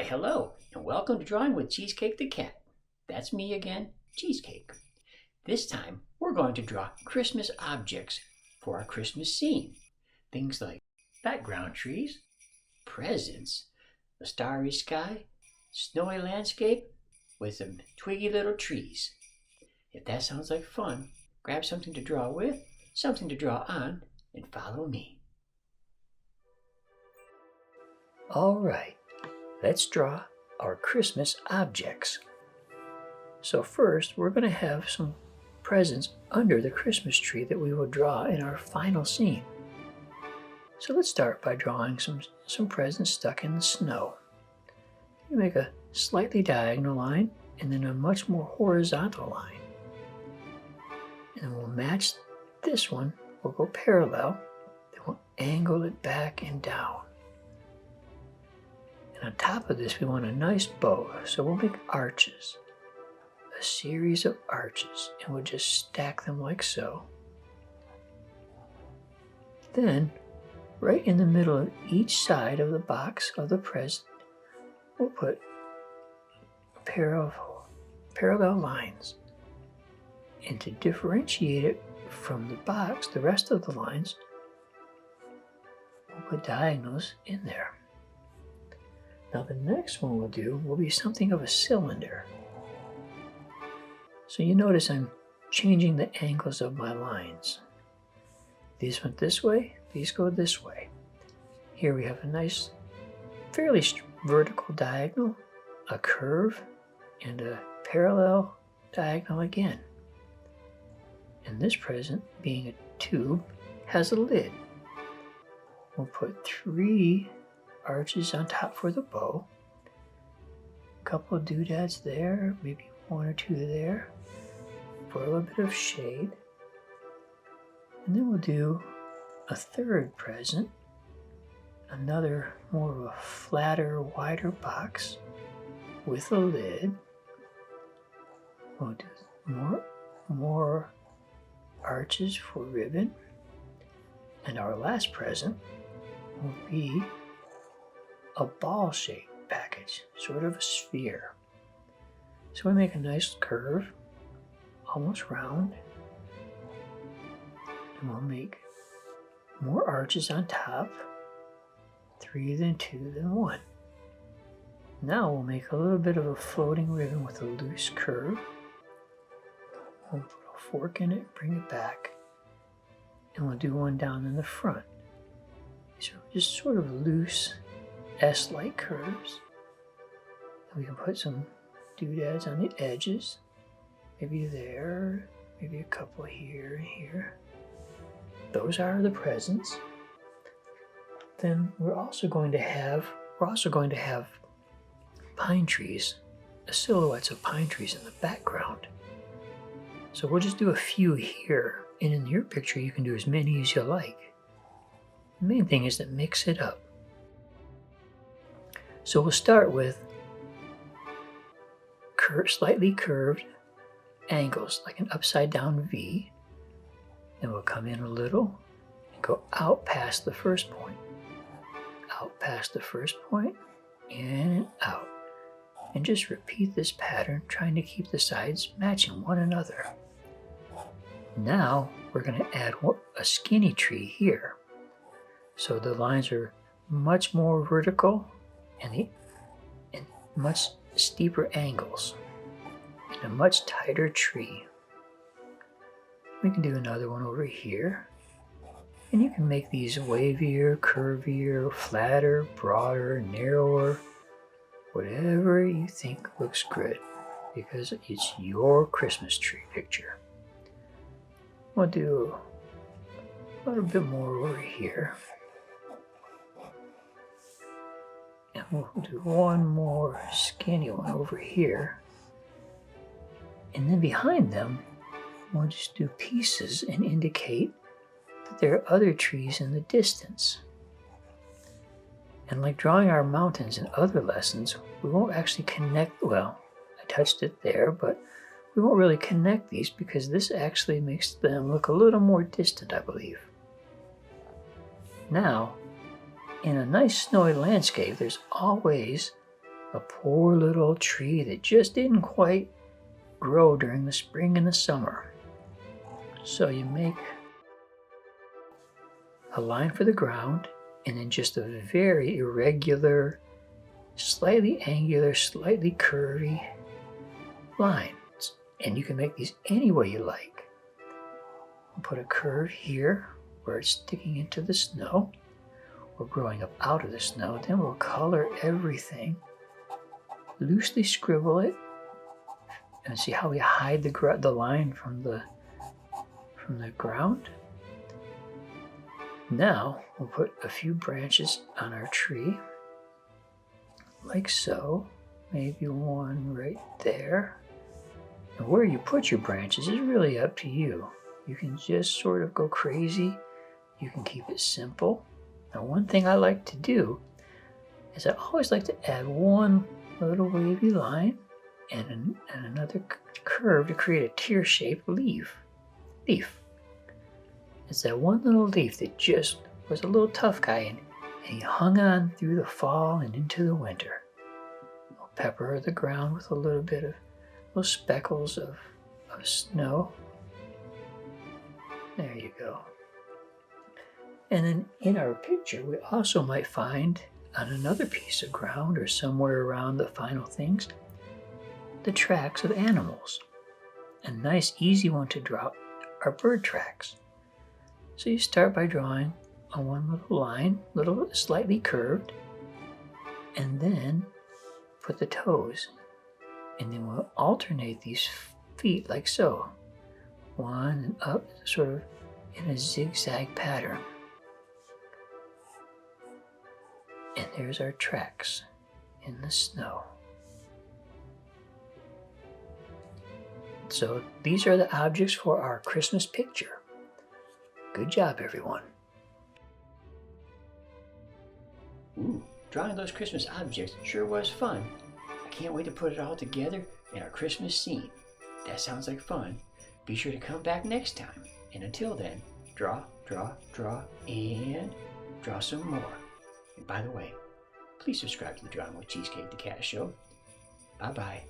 Hello, and welcome to Drawing with Cheesecake the Cat. That's me again, Cheesecake. This time, we're going to draw Christmas objects for our Christmas scene. Things like background trees, presents, a starry sky, snowy landscape with some twiggy little trees. If that sounds like fun, grab something to draw with, something to draw on, and follow me. All right. Let's draw our Christmas objects. So first, we're going to have some presents under the Christmas tree that we will draw in our final scene. So let's start by drawing some presents stuck in the snow. You make a slightly diagonal line and then a much more horizontal line. And then we'll match this one. We'll go parallel. Then we'll angle it back and down. On top of this, we want a nice bow, so we'll make arches, a series of arches, and we'll just stack them like so. Then, right in the middle of each side of the box of the present, we'll put a pair of parallel lines. And to differentiate it from the box, the rest of the lines, we'll put diagonals in there. Now the next one we'll do will be something of a cylinder. So you notice I'm changing the angles of my lines. These went this way, these go this way. Here we have a nice, fairly vertical diagonal, a curve, and a parallel diagonal again. And this present, being a tube, has a lid. We'll put 3 arches on top for the bow, a couple of doodads there, maybe 1 or 2 there for a little bit of shade, and then we'll do a third present, another more of a flatter, wider box with a lid. We'll do more arches for ribbon, and our last present will be a ball-shaped package, sort of a sphere. So we make a nice curve, almost round, and we'll make more arches on top, 3 then 2 then 1. Now we'll make a little bit of a floating ribbon with a loose curve. We'll put a fork in it, bring it back, and we'll do one down in the front. So just sort of loose S-like curves. And we can put some doodads on the edges, maybe there, maybe a couple here and here. Those are the presents. Then we're also going to have pine trees, silhouettes of pine trees in the background. So we'll just do a few here, and in your picture you can do as many as you like. The main thing is to mix it up. So we'll start with slightly curved angles, like an upside down V. And we'll come in a little and go out past the first point. Out past the first point, in and out. And just repeat this pattern, trying to keep the sides matching one another. Now we're going to add a skinny tree here. So the lines are much more vertical and much steeper angles, and a much tighter tree. We can do another one over here, and you can make these wavier, curvier, flatter, broader, narrower, whatever you think looks good, because it's your Christmas tree picture. We'll do a little bit more over here. And we'll do one more skinny one over here. And then behind them, we'll just do pieces and indicate that there are other trees in the distance. And like drawing our mountains in other lessons, we won't actually connect, well, I touched it there, but we won't really connect these because this actually makes them look a little more distant, I believe. Now, in a nice snowy landscape, there's always a poor little tree that just didn't quite grow during the spring and the summer. So you make a line for the ground and then just a very irregular, slightly angular, slightly curvy lines. And you can make these any way you like. We'll put a curve here where it's sticking into the snow or growing up out of the snow. Then we'll color everything, loosely scribble it, and see how we hide the line from the ground. Now we'll put a few branches on our tree, like so. Maybe one right there. And where you put your branches is really up to you. You can just sort of go crazy. You can keep it simple. Now, one thing I like to do is I always like to add one little wavy line and another curve to create a tear-shaped leaf. It's that one little leaf that just was a little tough guy, and he hung on through the fall and into the winter. We'll pepper the ground with a little bit of little speckles of snow. There you go. And then in our picture, we also might find on another piece of ground or somewhere around the final things, the tracks of animals. A nice easy one to draw are bird tracks. So you start by drawing on one little line, little slightly curved, and then put the toes. And then we'll alternate these feet like so. One and up, sort of in a zigzag pattern. And there's our tracks in the snow. So these are the objects for our Christmas picture. Good job, everyone. Ooh, drawing those Christmas objects sure was fun. I can't wait to put it all together in our Christmas scene. That sounds like fun. Be sure to come back next time. And until then, draw, and draw some more. And by the way, please subscribe to the Drawing with Cheesecake the Cat show. Bye-bye.